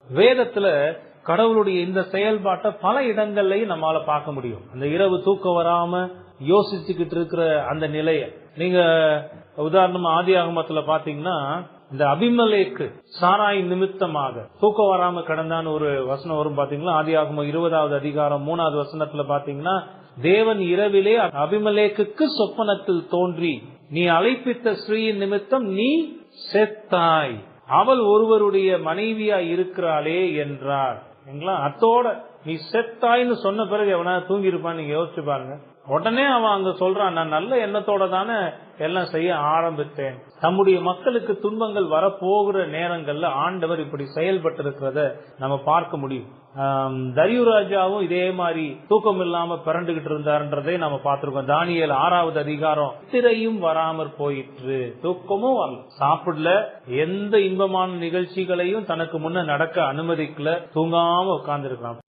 வேதத்துல கடவுளுடைய இந்த செயல்பாட்டை பல இடங்கள்லயும் நம்மால பார்க்க முடியும். அந்த இரவு தூக்கம் வராம யோசிச்சுக்கிட்டு இருக்கிற அந்த நிலைய நீங்க உதாரணமா ஆதியாகமத்துல பாத்தீங்கன்னா, இந்த அபிமெலேக்கு சாராய் நிமித்தமாக தூக்கம் வராம கிடந்தான்னு ஒரு வசனம் வரும் பாத்தீங்களா. ஆதியாகமம் 20வது அதிகாரம் 3வது வசனத்துல பாத்தீங்கன்னா, தேவன் இரவிலே அபிமெலேக்குக்கு சொப்பனத்தில் தோன்றி, நீ அழைப்பித்த ஸ்ரீயின் நிமித்தம் நீ செத்தாய், அவள் ஒருவருடைய மனைவியா இருக்கிறாளே என்றார். அத்தோட நீ செத்தாய்னு சொன்ன பிறகு எவனா தூங்கி இருப்பான்னு நீங்க யோசிச்சு பாருங்க. உடனே அவன் அங்க சொல்றான், நான் நல்ல எண்ணத்தோட தானே எல்லாம் செய்ய ஆரம்பித்தேன். நம்முடைய மக்களுக்கு துன்பங்கள் வரப்போகிற நேரங்கள்ல ஆண்டவர் இப்படி செயல்பட்டு இருக்கிறத நம்ம பார்க்க முடியும். தரியு ராஜாவும் இதே மாதிரி தூக்கம் இல்லாம பிறண்டுகிட்டு இருந்தாருன்றதை நம்ம பார்த்திருக்கோம். தானியேல் 6வது அதிகாரம், திரையும் வராமற் போயிற்று, தூக்கமும் வரல, சாப்பிடல, எந்த இன்பமான நிகழ்ச்சிகளையும் தனக்கு முன்ன நடக்க அனுமதிக்கல, தூங்காம உட்கார்ந்து இருக்கலாம்.